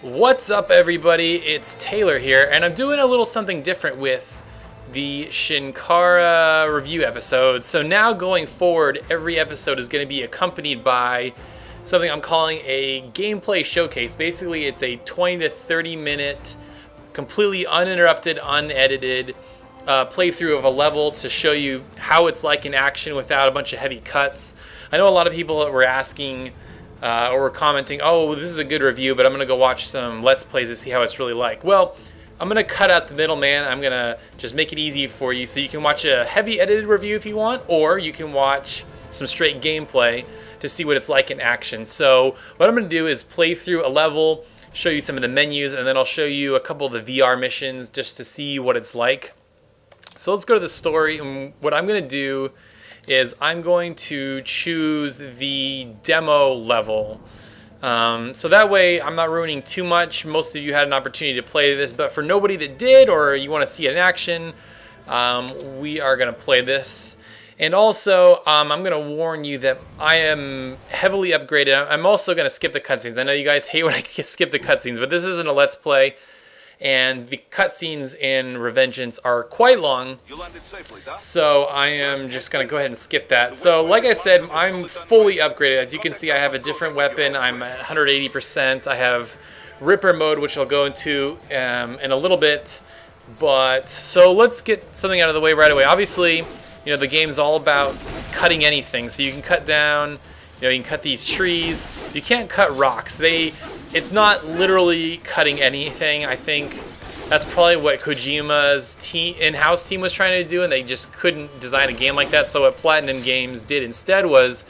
What's up, everybody? It's Taylor here, and I'm doing a little something different with the Shinkara review episode. So now going forward, every episode is going to be accompanied by something I'm calling a gameplay showcase. Basically, it's a 20 to 30 minute, completely uninterrupted, unedited playthrough of a level to show you how it's like in action without a bunch of heavy cuts. I know a lot of people were asking or were commenting, oh, this is a good review, but I'm going to go watch some Let's Plays to see how it's really like. Well, I'm going to cut out the middleman. I'm going to just make it easy for you so you can watch a heavy edited review if you want, or you can watch some straight gameplay to see what it's like in action. So what I'm going to do is play through a level, show you some of the menus, and then I'll show you a couple of the VR missions just to see what it's like. So let's go to the story, and what I'm going to do is I'm going to choose the demo level. So that way I'm not ruining too much. Most of you had an opportunity to play this, but for nobody that did, or you want to see it in action, we are going to play this. And also, I'm going to warn you that I am heavily upgraded. I'm also going to skip the cutscenes. I know you guys hate when I skip the cutscenes, but this isn't a Let's Play. And the cutscenes in Revengeance are quite long, so I am just going to go ahead and skip that. So like I said, I'm fully upgraded. As you can see, I have a different weapon. I'm at 180%. I have Ripper mode, which I'll go into in a little bit. But so let's get something out of the way right away. Obviously, you know, the game's all about cutting anything. So you can cut down, you know, you can cut these trees. You can't cut rocks. It's not literally cutting anything. I think that's probably what Kojima's in-house team was trying to do, and they just couldn't design a game like that. So what Platinum Games did instead was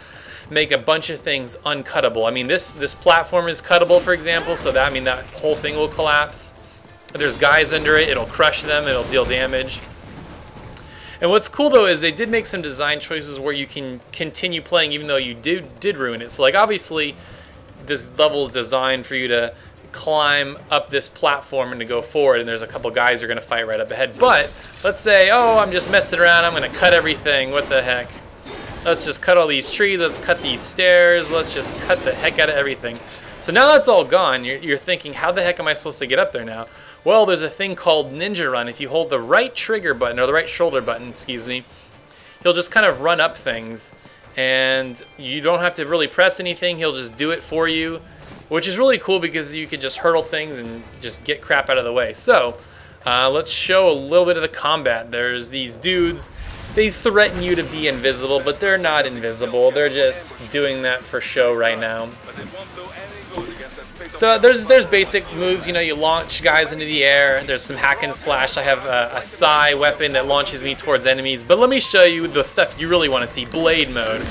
make a bunch of things uncuttable. I mean, this platform is cuttable, for example, so that that whole thing will collapse. If there's guys under it, it'll crush them, it'll deal damage. And what's cool though is they did make some design choices where you can continue playing even though you did ruin it. So like obviously this level is designed for you to climb up this platform and to go forward, and there's a couple guys who are going to fight right up ahead. But let's say, oh, I'm just messing around, I'm going to cut everything. What the heck? Let's just cut all these trees, let's cut these stairs, let's just cut the heck out of everything. So now that's all gone, you're thinking, how the heck am I supposed to get up there now? Well, there's a thing called Ninja Run. If you hold the right trigger button, or the right shoulder button, excuse me, you'll just kind of run up things. And you don't have to really press anything, he'll just do it for you, which is really cool because you can just hurdle things and just get crap out of the way. So let's show a little bit of the combat. There's these dudes, they threaten you to be invisible, but they're not invisible, they're just doing that for show right now. So there's basic moves, you know, you launch guys into the air, there's some hack and slash. I have a Psy weapon that launches me towards enemies, but let me show you the stuff you really want to see, blade mode.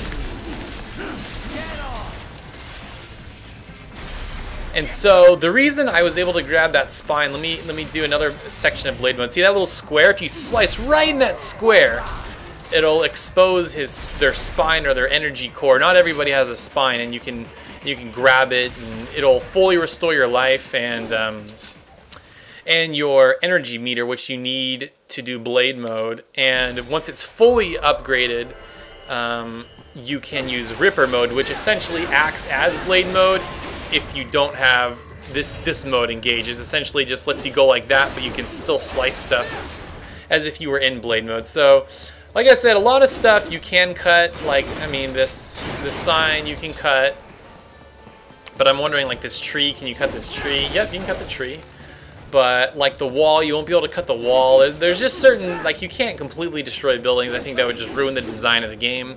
And so the reason I was able to grab that spine, let me do another section of blade mode. See that little square? If you slice right in that square, it'll expose their spine or their energy core. Not everybody has a spine, and you can grab it and it'll fully restore your life and your energy meter, which you need to do blade mode. And once it's fully upgraded, you can use Ripper mode, which essentially acts as blade mode if you don't have this mode engages. Essentially just lets you go like that, but you can still slice stuff as if you were in blade mode. So like I said, a lot of stuff you can cut, like this sign you can cut. But I'm wondering, like this tree, can you cut this tree? Yep, you can cut the tree. But like the wall, you won't be able to cut the wall. There's just certain, like you can't completely destroy buildings. I think that would just ruin the design of the game.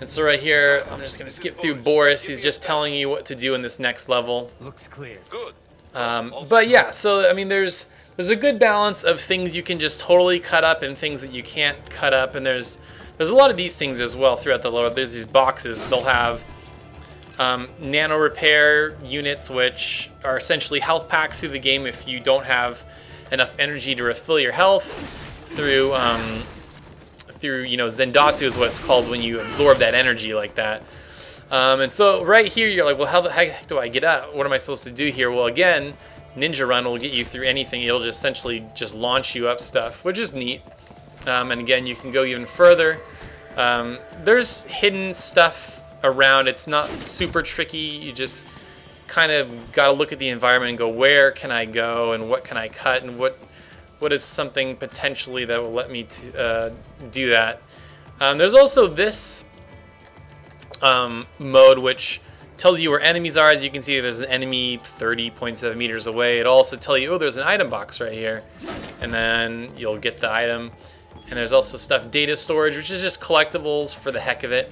And so right here, I'm just gonna skip through Boris. He's just telling you what to do in this next level. Looks clear. Good. But yeah, so I mean, there's a good balance of things you can just totally cut up and things that you can't cut up. And there's a lot of these things as well throughout the level. There's these boxes. They'll have nano repair units, which are essentially health packs through the game if you don't have enough energy to refill your health through you know, Zendatsu is what it's called when you absorb that energy like that. And so right here you're like, well, how the heck do I get out? What am I supposed to do here? Well, again, Ninja Run will get you through anything. It'll just essentially just launch you up stuff, which is neat. And again, you can go even further. There's hidden stuff around. It's not super tricky. You just kind of got to look at the environment and go, where can I go and what can I cut and what is something potentially that will let me do that. There's also this mode which tells you where enemies are. As you can see, there's an enemy 30.7 meters away. It'll also tell you, oh, there's an item box right here, and then you'll get the item. And there's also stuff data storage, which is just collectibles for the heck of it.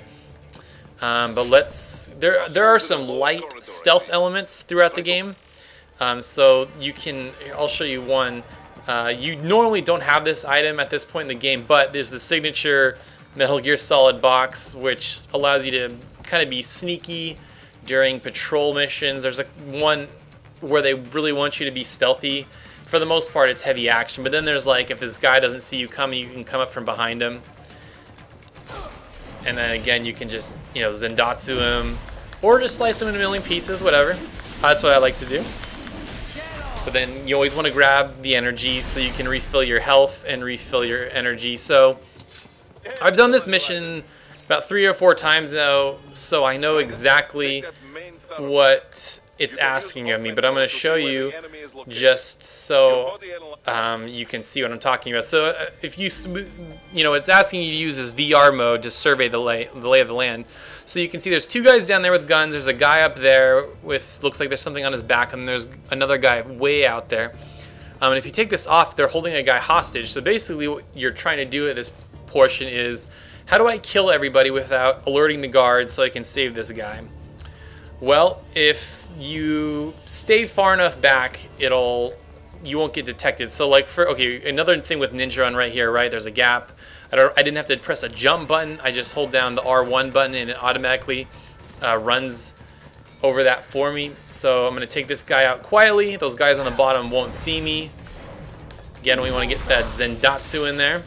But there are some light stealth elements throughout the game. So you can, I'll show you one. You normally don't have this item at this point in the game, but there's the signature Metal Gear Solid box, which allows you to kind of be sneaky during patrol missions. There's one where they really want you to be stealthy. For the most part, it's heavy action, but then there's like, if this guy doesn't see you coming, you can come up from behind him. And then again, you can just, you know, Zendatsu him, or just slice him into a million pieces, whatever. That's what I like to do. But then you always want to grab the energy so you can refill your health and refill your energy. So I've done this mission about 3 or 4 times now, so I know exactly what it's asking of me, but I'm going to show you just so you can see what I'm talking about. So if you know, it's asking you to use this VR mode to survey the lay of the land. So you can see there's 2 guys down there with guns. There's a guy up there with, looks like there's something on his back, and there's another guy way out there. And if you take this off, they're holding a guy hostage. So basically what you're trying to do at this portion is, how do I kill everybody without alerting the guards so I can save this guy? Well, if you stay far enough back, you won't get detected. So like okay, another thing with Ninja Run right here, right? There's a gap. I didn't have to press a jump button. I just hold down the R1 button and it automatically runs over that for me. So I'm going to take this guy out quietly. Those guys on the bottom won't see me. Again, we want to get that Zendatsu in there.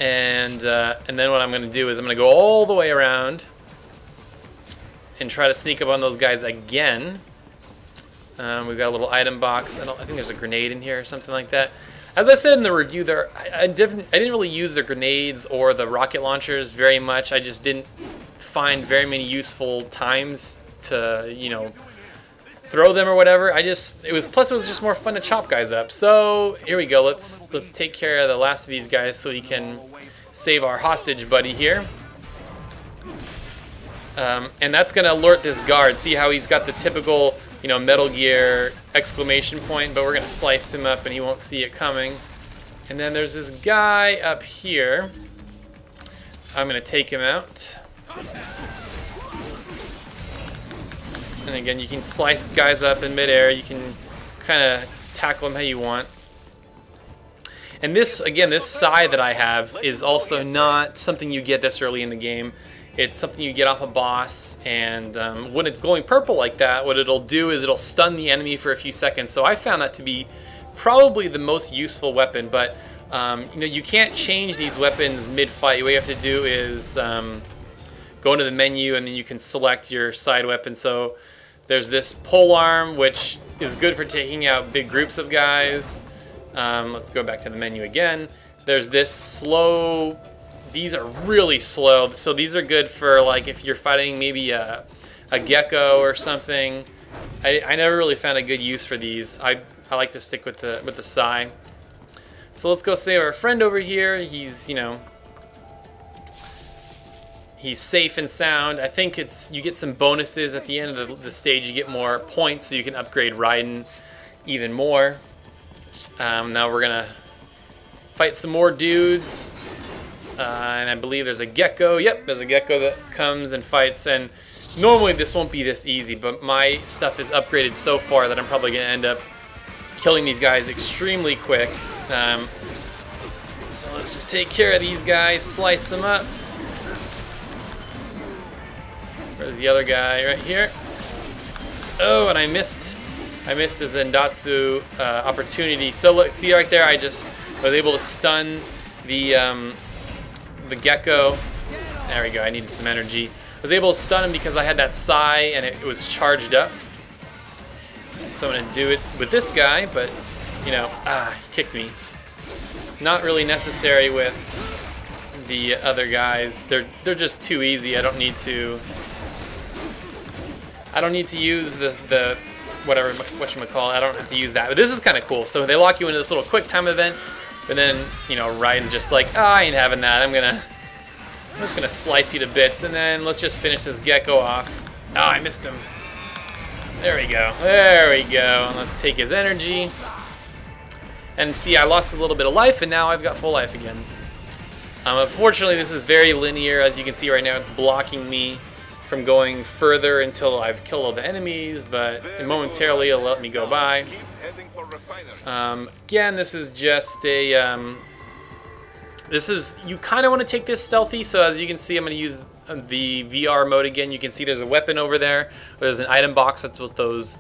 And then what I'm going to do is I'm going to go all the way around and try to sneak up on those guys again. We've got a little item box. I think there's a grenade in here or something like that. As I said in the review, I didn't really use the grenades or the rocket launchers very much. I just didn't find very many useful times to, you know, throw them or whatever. Plus it was just more fun to chop guys up. So here we go. Let's take care of the last of these guys so we can save our hostage buddy here. And that's gonna alert this guard. See how he's got the typical, you know, Metal Gear exclamation point, but we're gonna slice him up and he won't see it coming. And then there's this guy up here. I'm gonna take him out. And again, you can slice guys up in midair. You can kind of tackle them how you want. And this, again, this side that I have is also not something you get this early in the game. It's something you get off a boss, and when it's glowing purple like that, what it'll do is it'll stun the enemy for a few seconds. So I found that to be probably the most useful weapon, but you know, you can't change these weapons mid-fight. What you have to do is go into the menu, and then you can select your side weapon. So there's this pole arm, which is good for taking out big groups of guys. Let's go back to the menu again. There's this slow. These are really slow, so these are good for like if you're fighting maybe a gecko or something. I never really found a good use for these. I like to stick with the Sai. So let's go save our friend over here. He's, you know, he's safe and sound. I think you get some bonuses at the end of the stage. You get more points, so you can upgrade Raiden even more. Now we're gonna fight some more dudes. And I believe there's a gecko. Yep, there's a gecko that comes and fights. And normally this won't be this easy, but my stuff is upgraded so far that I'm probably going to end up killing these guys extremely quick. So let's just take care of these guys, slice them up. Where's the other guy? Right here. Oh, and I missed a Zendatsu opportunity. So look, see right there, I just was able to stun the gecko. There we go, I needed some energy. I was able to stun him because I had that Sai and it was charged up. So I'm gonna do it with this guy, but you know, he kicked me. Not really necessary with the other guys. They're just too easy. I don't need to I don't need to use the whatever, whatchamacallit, I don't have to use that. But this is kind of cool. So they lock you into this little quick time event, but then, you know, Raiden's just like, oh, I ain't having that. I'm just gonna slice you to bits, and then let's just finish this gecko off. Oh, I missed him. There we go. There we go. And let's take his energy. And see, I lost a little bit of life, and now I've got full life again. Unfortunately, this is very linear. As you can see right now, it's blocking me from going further until I've killed all the enemies, but momentarily it'll let me go by. Again, this is just a... you kind of want to take this stealthy, so as you can see, I'm going to use the VR mode again. You can see there's a weapon over there. There's an item box. That's what those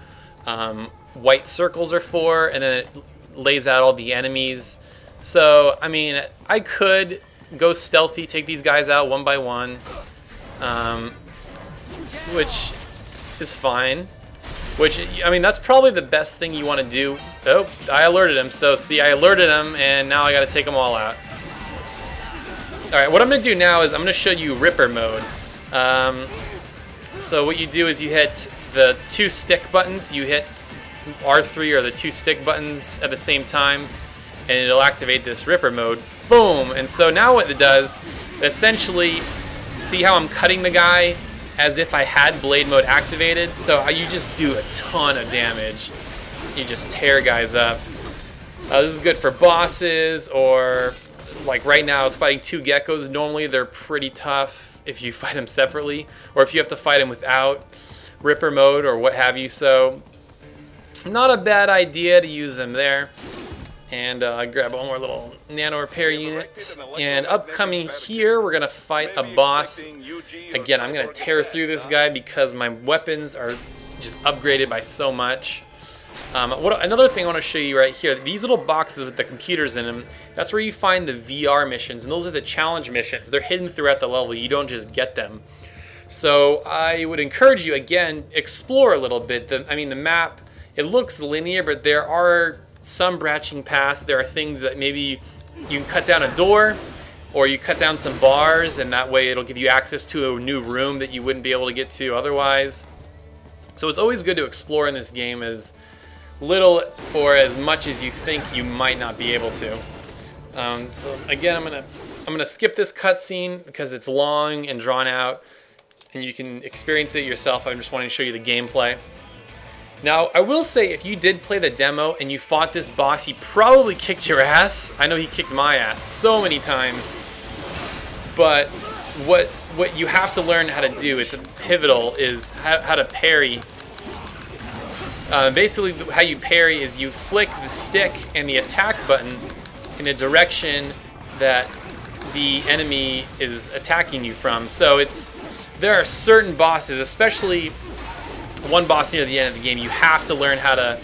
white circles are for, and then it lays out all the enemies. So, I mean, I could go stealthy, take these guys out one by one, which is fine. Which, I mean, that's probably the best thing you want to do. Oh, I alerted him. So, see, I alerted him, and now I got to take them all out. Alright, what I'm going to do now is I'm going to show you Ripper mode. So what you do is you hit the 2 stick buttons. You hit R3 or the 2 stick buttons at the same time, and it'll activate this Ripper mode. Boom! And so now what it does, essentially, see how I'm cutting the guy as if I had blade mode activated? So you just do a ton of damage. You just tear guys up. This is good for bosses, or like right now I was fighting 2 geckos. Normally they're pretty tough if you fight them separately, or if you have to fight them without Ripper mode or what have you. So not a bad idea to use them there. And I grab one more little nano repair unit. And upcoming here, we're gonna fight a boss. Again, I'm gonna tear through this guy because my weapons are just upgraded by so much. Another thing I want to show you right here, these little boxes with the computers in them, that's where you find the VR missions, and those are the challenge missions. They're hidden throughout the level. You don't just get them. So I would encourage you, again, explore a little bit. I mean, the map, it looks linear, but there are some branching paths. There are things that maybe you can cut down a door, or you cut down some bars, and that way it'll give you access to a new room that you wouldn't be able to get to otherwise. So it's always good to explore in this game as little or as much as you think you might not be able to. So again, I'm gonna skip this cutscene because it's long and drawn out, and you can experience it yourself. I'm just wanting to show you the gameplay. Now, I will say, if you did play the demo and you fought this boss, he probably kicked your ass. I know he kicked my ass so many times. But what you have to learn how to do, it's pivotal, is how to parry. Basically, how you parry is you flick the stick and the attack button in a direction that the enemy is attacking you from. So there are certain bosses, especially one boss near the end of the game, you have to learn how to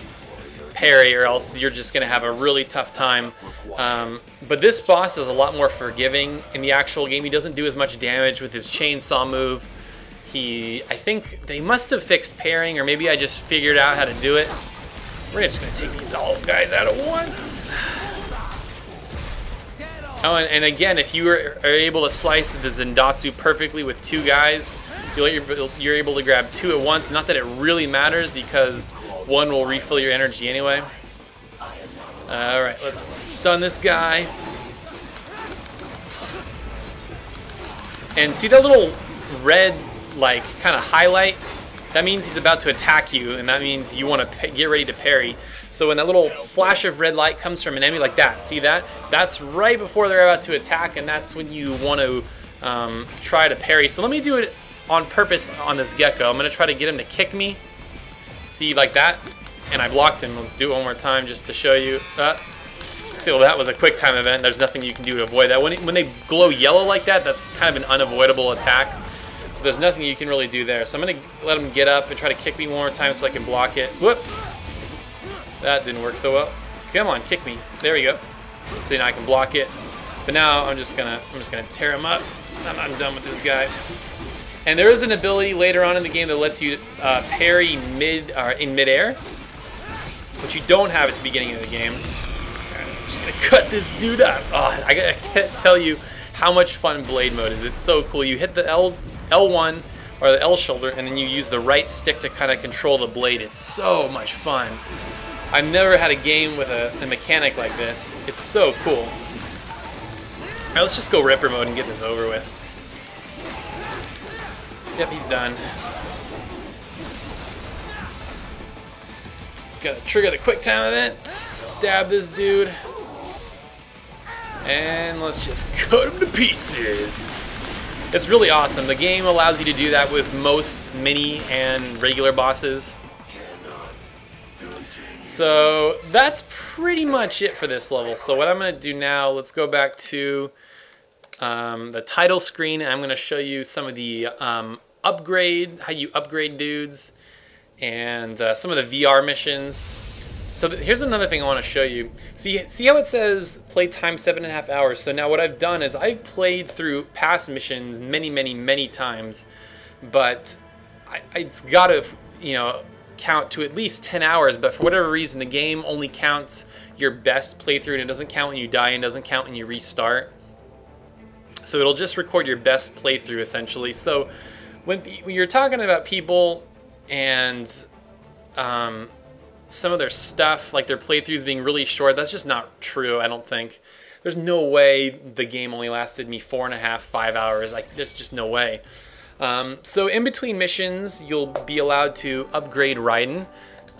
parry, or else you're just going to have a really tough time. But this boss is a lot more forgiving in the actual game. He doesn't do as much damage with his chainsaw move. I think they must have fixed parrying, or maybe I just figured out how to do it. We're just going to take these all guys out at once. Oh, and again, if you are able to slice the Zendatsu perfectly with 2 guys, you're able to grab 2 at once. Not that it really matters, because one will refill your energy anyway. Alright, let's stun this guy. And see that little red, like, kind of highlight? That means he's about to attack you, and that means you want to get ready to parry. So when that little flash of red light comes from an enemy like that, see that? That's right before they're about to attack, and that's when you want to try to parry. So let me do it on purpose on this gecko. I'm going to try to get him to kick me. See, like that? And I blocked him. Let's do it one more time just to show you. See, well, that was a quick time event. There's nothing you can do to avoid that. When they glow yellow like that, that's kind of an unavoidable attack. So there's nothing you can really do there. So I'm going to let him get up and try to kick me one more time so I can block it. Whoop! That didn't work so well. Come on, kick me. There we go. So now I can block it. But now I'm just gonna tear him up. I'm done with this guy. And there is an ability later on in the game that lets you parry in midair, which you don't have at the beginning of the game. I'm just gonna cut this dude up. Oh, I can't tell you how much fun Blade Mode is. It's so cool. You hit the L1 or the L shoulder, and then you use the right stick to kind of control the blade. It's so much fun. I've never had a game with a mechanic like this. It's so cool. Alright, let's just go Ripper mode and get this over with. Yep, he's done. Just gotta trigger the quick time event, stab this dude, and let's just cut him to pieces. It's really awesome. The game allows you to do that with most mini and regular bosses. So that's pretty much it for this level. So what I'm going to do now, let's go back to the title screen, and I'm going to show you some of the how you upgrade dudes, and some of the VR missions. So here's another thing I want to show you. See how it says play time 7.5 hours? So now what I've done is I've played through past missions many times, but it's got to, you know, count to at least 10 hours, but for whatever reason the game only counts your best playthrough, and it doesn't count when you die and doesn't count when you restart. So it'll just record your best playthrough essentially. So when you're talking about people and some of their stuff, like their playthroughs being really short, that's just not true. I don't think. There's no way the game only lasted me 4.5, 5 hours. Like, there's just no way. So in between missions, you'll be allowed to upgrade Raiden.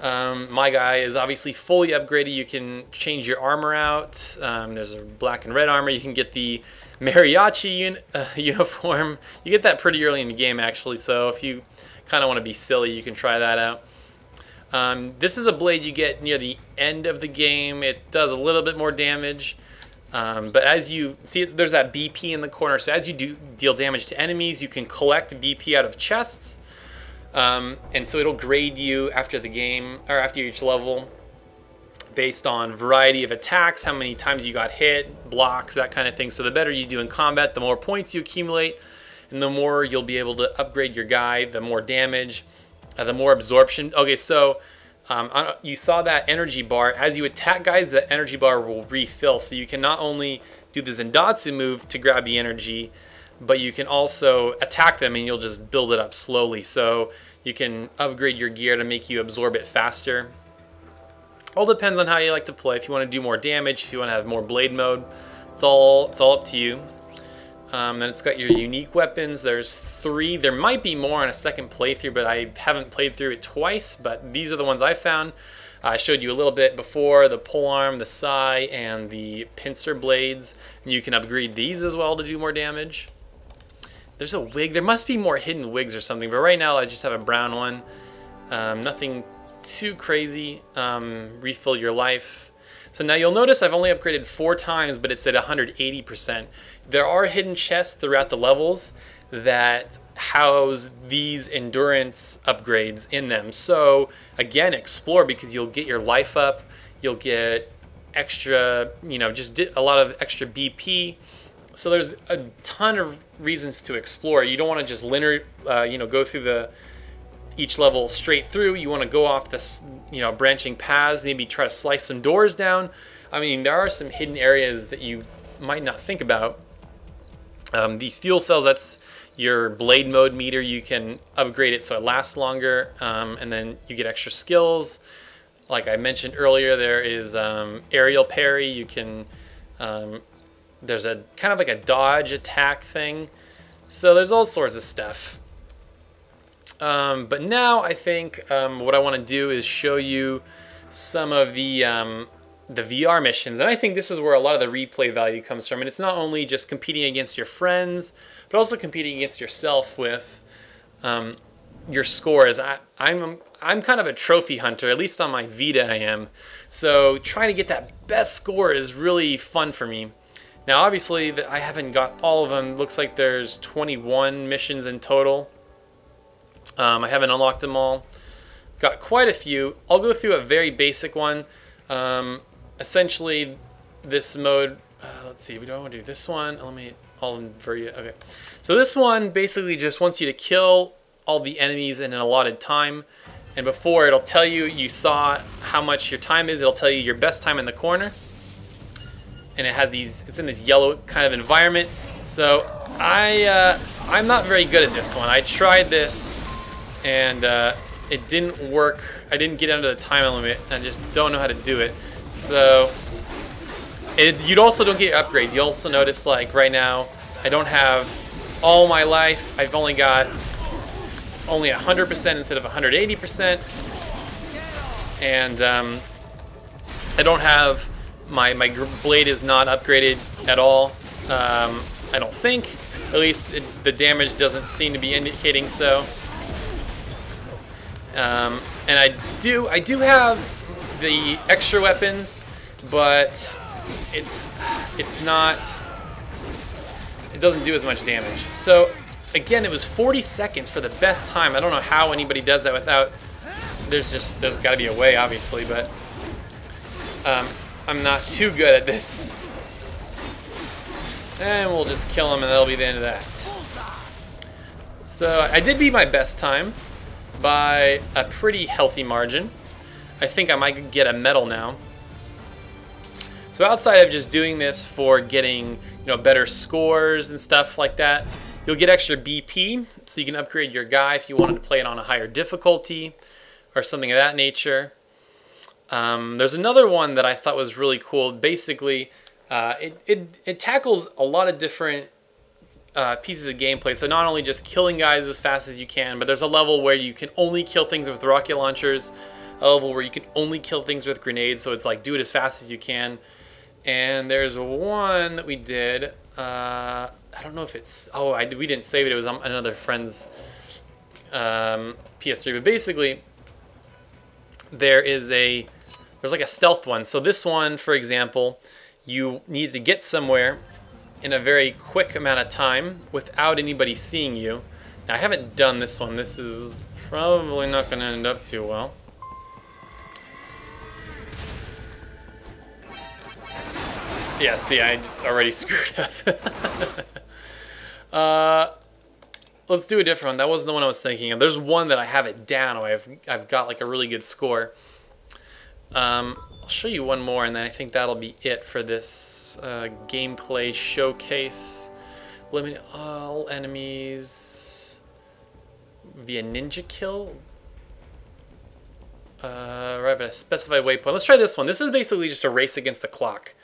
My guy is obviously fully upgraded. You can change your armor out. There's a black and red armor. You can get the mariachi uniform. You get that pretty early in the game, actually. So if you kind of want to be silly, you can try that out. This is a blade you get near the end of the game. It does a little bit more damage. But as you see, there's that BP in the corner. So as you deal damage to enemies, you can collect BP out of chests. And so it'll grade you after the game, or after each level, based on variety of attacks, how many times you got hit, blocks, that kind of thing. So the better you do in combat, the more points you accumulate, and the more you'll be able to upgrade your guy, the more damage, the more absorption. Okay, so you saw that energy bar. As you attack guys, the energy bar will refill. So you can not only do the Zendatsu move to grab the energy, but you can also attack them and you'll just build it up slowly. So you can upgrade your gear to make you absorb it faster. All depends on how you like to play. If you want to do more damage, if you want to have more blade mode, it's all up to you. And it's got your unique weapons. There's 3. There might be more on a second playthrough, but I haven't played through it twice. But these are the ones I found. I showed you a little bit before, the polearm, the sai, and the pincer blades. And you can upgrade these as well to do more damage. There's a wig. There must be more hidden wigs or something, but right now I just have a brown one. Nothing too crazy. Refill your life. So now you'll notice I've only upgraded 4 times, but it's at 180%. There are hidden chests throughout the levels that house these endurance upgrades in them. So again, explore, because you'll get your life up, you'll get extra, just a lot of extra BP. So there's a ton of reasons to explore. You don't want to just linear, go through each level straight through. You want to go off this, branching paths, maybe try to slice some doors down. I mean, there are some hidden areas that you might not think about. These fuel cells, that's your blade mode meter. You can upgrade it so it lasts longer, and then you get extra skills. Like I mentioned earlier, there is aerial parry. You can, there's a kind of like a dodge attack thing. So there's all sorts of stuff. But now I think what I want to do is show you some of the VR missions, and I think this is where a lot of the replay value comes from. And it's not only just competing against your friends, but also competing against yourself with your scores. I'm kind of a trophy hunter, at least on my Vita I am. So trying to get that best score is really fun for me. Now obviously I haven't got all of them. Looks like there's 21 missions in total. I haven't unlocked them all. Got quite a few. I'll go through a very basic one. Essentially, this mode, let's see, we don't want to do this one. I'll invert you. Okay. So this one basically just wants you to kill all the enemies in an allotted time. And before, it'll tell you, you saw how much your time is. It'll tell you your best time in the corner. And it has these, it's in this yellow kind of environment. So I'm not very good at this one. I tried this and it didn't work. I didn't get under the time limit. I just don't know how to do it. So you also don't get upgrades. You also notice, like right now, I don't have all my life. I've only got 100% instead of 180%, and I don't have my blade is not upgraded at all. I don't think. At least the damage doesn't seem to be indicating so. And I do have the extra weapons, but it's not. It doesn't do as much damage. So again, it was 40 seconds for the best time. I don't know how anybody does that without. There's got to be a way, obviously, but I'm not too good at this. And we'll just kill him, and that'll be the end of that. So I did beat my best time by a pretty healthy margin. I think I might get a medal now. So outside of just doing this for getting, better scores and stuff like that, you'll get extra BP, so you can upgrade your guy if you wanted to play it on a higher difficulty or something of that nature. There's another one that I thought was really cool. Basically, it tackles a lot of different pieces of gameplay. So not only just killing guys as fast as you can, but there's a level where you can only kill things with rocket launchers, a level where you can only kill things with grenades. So it's like, do it as fast as you can. And there's one that we did. I don't know if it's. Oh, we didn't save it. It was on another friend's PS3. But basically, there's like a stealth one. So this one, for example, you need to get somewhere in a very quick amount of time without anybody seeing you. Now, I haven't done this one. This is probably not going to end up too well. Yeah, see, I just already screwed up. Let's do a different one. That wasn't the one I was thinking of. There's one that I have it down. I've got like a really good score. I'll show you one more, and then I think that'll be it for this gameplay showcase. Limit all enemies via ninja kill. Arrive at a specified waypoint. Let's try this one. This is basically just a race against the clock.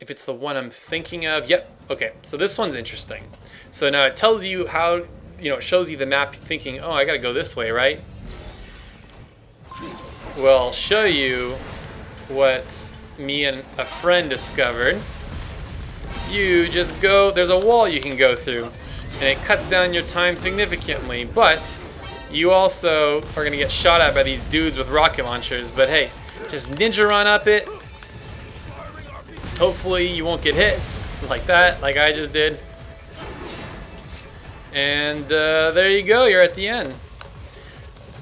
If it's the one I'm thinking of, yep. Okay, so this one's interesting. So now it tells you how, it shows you the map thinking, oh, I gotta go this way, right? Well, I'll show you what me and a friend discovered. You just go, there's a wall you can go through, and it cuts down your time significantly, but you also are going to get shot at by these dudes with rocket launchers. But hey, just ninja run up it. Hopefully you won't get hit like that, like I just did. And there you go, you're at the end.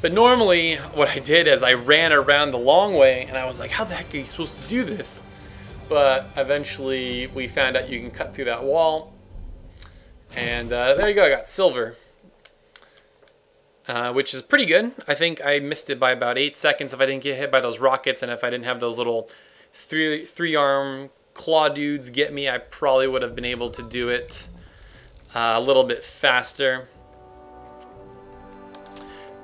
But normally, what I did is I ran around the long way, and I was like, how the heck are you supposed to do this? But eventually, we found out you can cut through that wall. And there you go, I got silver. Which is pretty good. I think I missed it by about 8 seconds if I didn't get hit by those rockets, and if I didn't have those little three-arm claw dudes get me, I probably would have been able to do it a little bit faster.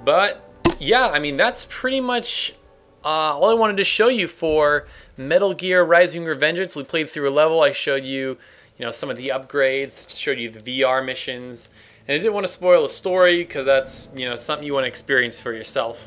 But yeah, I mean, that's pretty much all I wanted to show you for Metal Gear Rising: Revengeance. We played through a level. I showed you, some of the upgrades, showed you the VR missions, and I didn't want to spoil the story because that's, something you want to experience for yourself.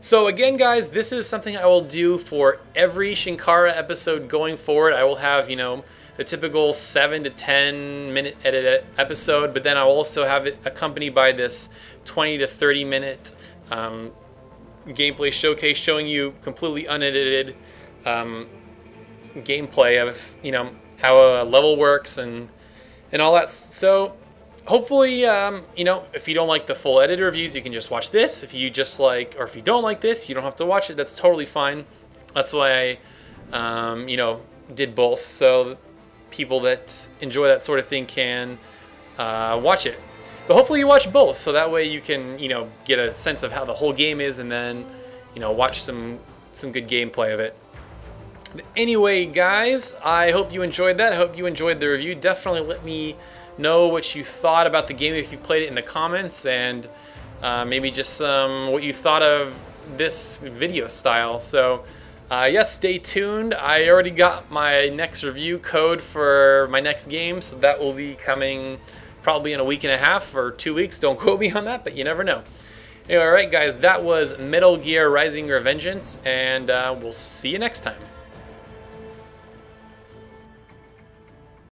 So again, guys, this is something I will do for every Shinkara episode going forward. I will have, the typical 7 to 10 minute edit episode, but then I'll also have it accompanied by this 20 to 30 minute gameplay showcase showing you completely unedited gameplay of, how a level works and all that. So hopefully, if you don't like the full edited reviews, you can just watch this. If you just like, or if you don't like this, you don't have to watch it. That's totally fine. That's why I, did both. So people that enjoy that sort of thing can watch it. But hopefully you watch both, so that way you can, get a sense of how the whole game is, and then, watch some good gameplay of it. Anyway, guys, I hope you enjoyed that. I hope you enjoyed the review. Definitely let me know what you thought about the game if you played it in the comments, and maybe just what you thought of this video style. So yes, stay tuned. I already got my next review code for my next game, so that will be coming probably in a week and a half or 2 weeks. Don't quote me on that, but you never know. Anyway, alright guys, that was Metal Gear Rising: Revengeance, and we'll see you next time.